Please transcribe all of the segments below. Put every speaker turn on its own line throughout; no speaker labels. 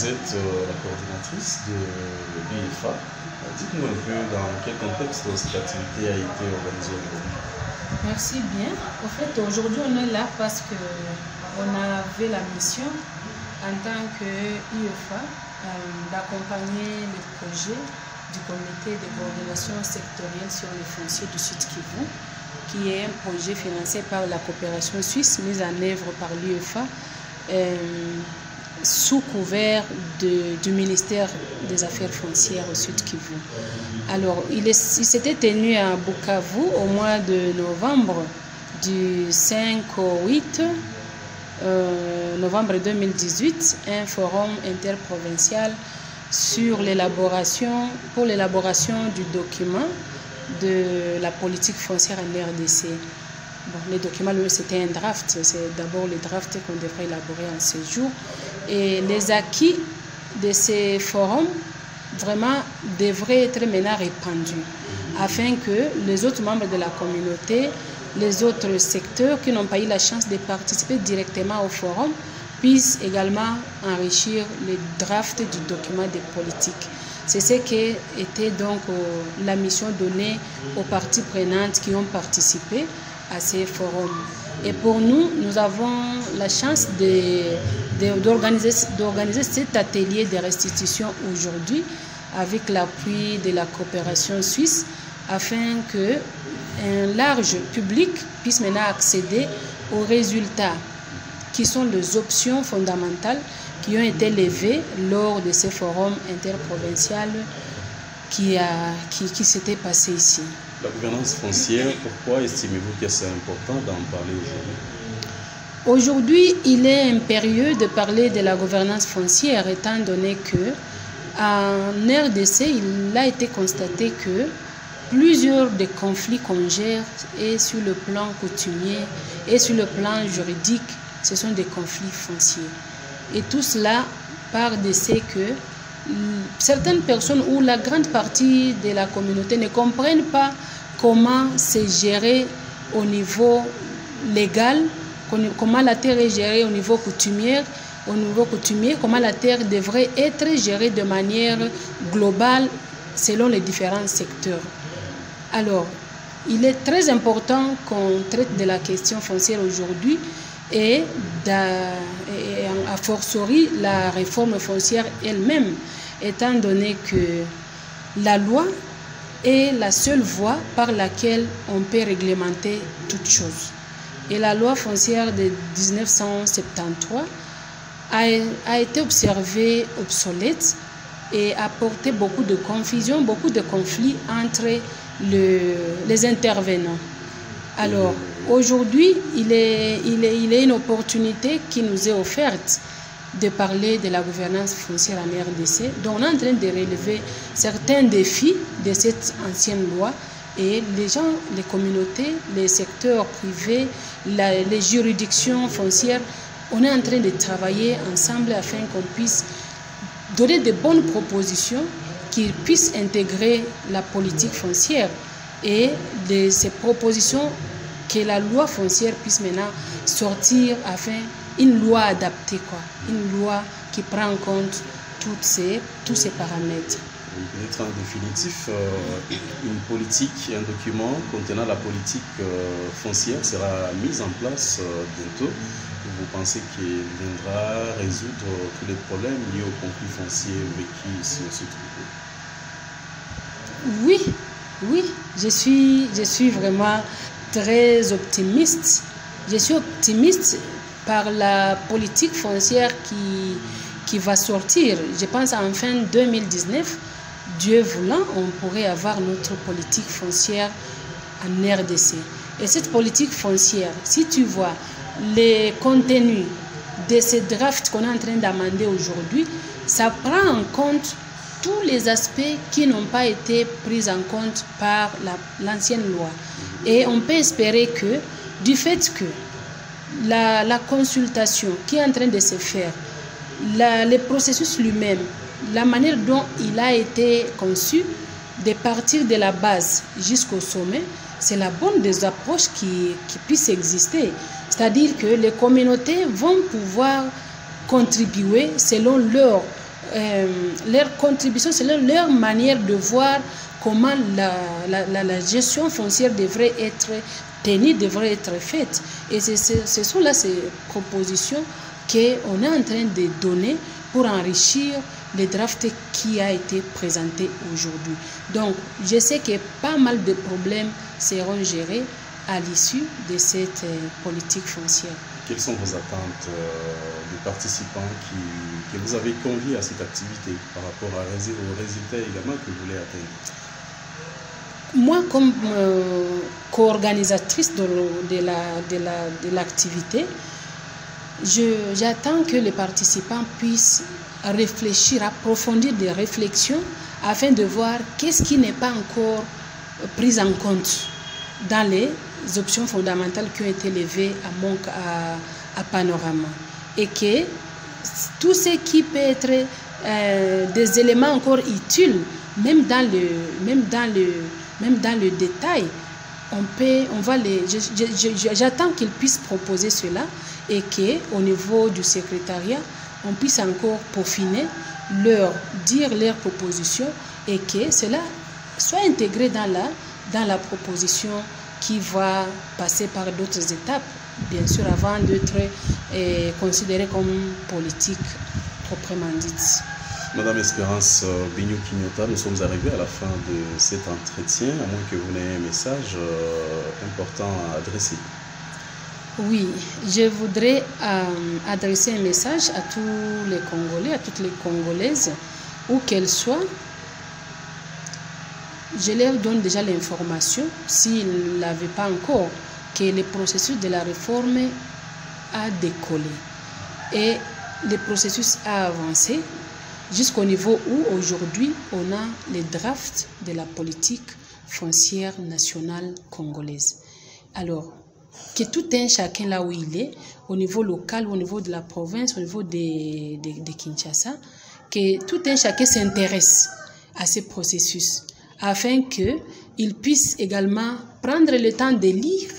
vous êtes la coordinatrice de l'UEFA. Dites-nous un peu dans quel contexte cette activité a été organisée aujourd'hui.
Merci bien. En fait, aujourd'hui, on est là parce qu'on avait la mission en tant qu'UEFA d'accompagner le projet du comité de coordination sectorielle sur les fonciers du Sud Kivu, qui est un projet financé par la coopération suisse, mis en œuvre par l'UEFA, sous couvert du ministère des Affaires foncières au Sud Kivu. Alors, il s'était tenu à Bukavu au mois de novembre, du 5 au 8 novembre 2018, un forum interprovincial pour l'élaboration du document de la politique foncière en RDC. Bon, le document, c'était un draft, c'est d'abord le draft qu'on devrait élaborer en ce jour. Et les acquis de ces forums vraiment devraient être maintenant répandus afin que les autres membres de la communauté, les autres secteurs qui n'ont pas eu la chance de participer directement au forum puissent également enrichir le draft du document de politique. C'est ce qui était donc la mission donnée aux parties prenantes qui ont participé à ces forums. Et pour nous, nous avons la chance d'organiser cet atelier de restitution aujourd'hui avec l'appui de la coopération suisse afin qu'un large public puisse maintenant accéder aux résultats qui sont les options fondamentales qui ont été levées lors de ce forum interprovincial qui s'était passé ici.
La gouvernance foncière, pourquoi estimez-vous que c'est important d'en parler aujourd'hui?
Aujourd'hui, il est impérieux de parler de la gouvernance foncière étant donné que en RDC, il a été constaté que plusieurs des conflits qu'on gère et sur le plan coutumier et sur le plan juridique, ce sont des conflits fonciers. Et tout cela part de ce que certaines personnes ou la grande partie de la communauté ne comprennent pas comment c'est géré au niveau légal, comment la terre est gérée au niveau coutumier, comment la terre devrait être gérée de manière globale selon les différents secteurs. Alors, il est très important qu'on traite de la question foncière aujourd'hui et a fortiori la réforme foncière elle-même, étant donné que la loi est la seule voie par laquelle on peut réglementer toute chose. Et la loi foncière de 1973 a été observée obsolète et a porté beaucoup de confusion, beaucoup de conflits entre les intervenants. Alors, aujourd'hui, il est une opportunité qui nous est offerte de parler de la gouvernance foncière en RDC, dont on est en train de relever certains défis de cette ancienne loi. Et les gens, les communautés, les secteurs privés, les juridictions foncières, on est en train de travailler ensemble afin qu'on puisse donner de bonnes propositions qui puissent intégrer la politique foncière et de ces propositions que la loi foncière puisse maintenant sortir afin une loi adaptée, une loi qui prend en compte tous ces paramètres.
Peut-être en définitif, une politique, un document contenant la politique foncière sera mise en place bientôt. Vous pensez qu'il viendra résoudre tous les problèmes liés au conflit foncier vécu ici au Sud Kivu?
Oui, je suis vraiment très optimiste. Je suis optimiste par la politique foncière qui va sortir. Je pense en fin 2019, Dieu voulant, on pourrait avoir notre politique foncière en RDC. Et cette politique foncière, si tu vois les contenus de ces drafts qu'on est en train d'amender aujourd'hui, ça prend en compte tous les aspects qui n'ont pas été pris en compte par l'ancienne loi. Et on peut espérer que, du fait que la consultation qui est en train de se faire, le processus lui-même, la manière dont il a été conçu, de partir de la base jusqu'au sommet, c'est la bonne des approches qui puissent exister. C'est-à-dire que les communautés vont pouvoir contribuer selon leur leur contribution, c'est leur manière de voir comment la gestion foncière devrait être tenue, devrait être faite. Et ce sont là ces propositions qu'on est en train de donner pour enrichir le draft qui a été présenté aujourd'hui. Donc, je sais que pas mal de problèmes seront gérés à l'issue de cette politique foncière.
Quelles sont vos attentes des participants que vous avez conviés à cette activité par rapport aux résultats également que vous voulez atteindre?
Moi, comme co-organisatrice de l'activité, j'attends que les participants puissent réfléchir, approfondir des réflexions afin de voir qu'est-ce qui n'est pas encore pris en compte dans les options fondamentales qui ont été levées à Panorama. Et que tout ce qui peut être des éléments encore utiles, même dans le détail, j'attends qu'ils puissent proposer cela et qu'au niveau du secrétariat, on puisse encore peaufiner, dire leurs propositions et que cela soit intégré dans la proposition qui va passer par d'autres étapes, bien sûr, avant d'être considérée comme politique proprement dite.
Madame Espérance Bignou-Kignota, nous sommes arrivés à la fin de cet entretien, à moins que vous n'ayez un message important à adresser.
Oui, je voudrais adresser un message à tous les Congolais, à toutes les Congolaises, où qu'elles soient. Je leur donne déjà l'information, s'ils ne l'avaient pas encore, que le processus de la réforme a décollé. Et le processus a avancé jusqu'au niveau où aujourd'hui on a les drafts de la politique foncière nationale congolaise. Alors, que tout un chacun là où il est, au niveau local, au niveau de la province, au niveau de Kinshasa, que tout un chacun s'intéresse à ce processus afin qu'il puisse également prendre le temps de lire,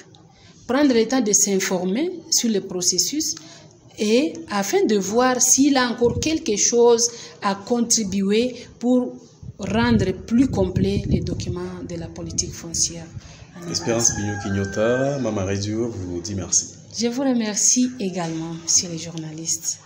prendre le temps de s'informer sur le processus et afin de voir s'il a encore quelque chose à contribuer pour rendre plus complet les documents de la politique foncière.
Espérance Bignou-Kignota, Mama Radio vous dit merci.
Je vous remercie également, monsieur les journalistes.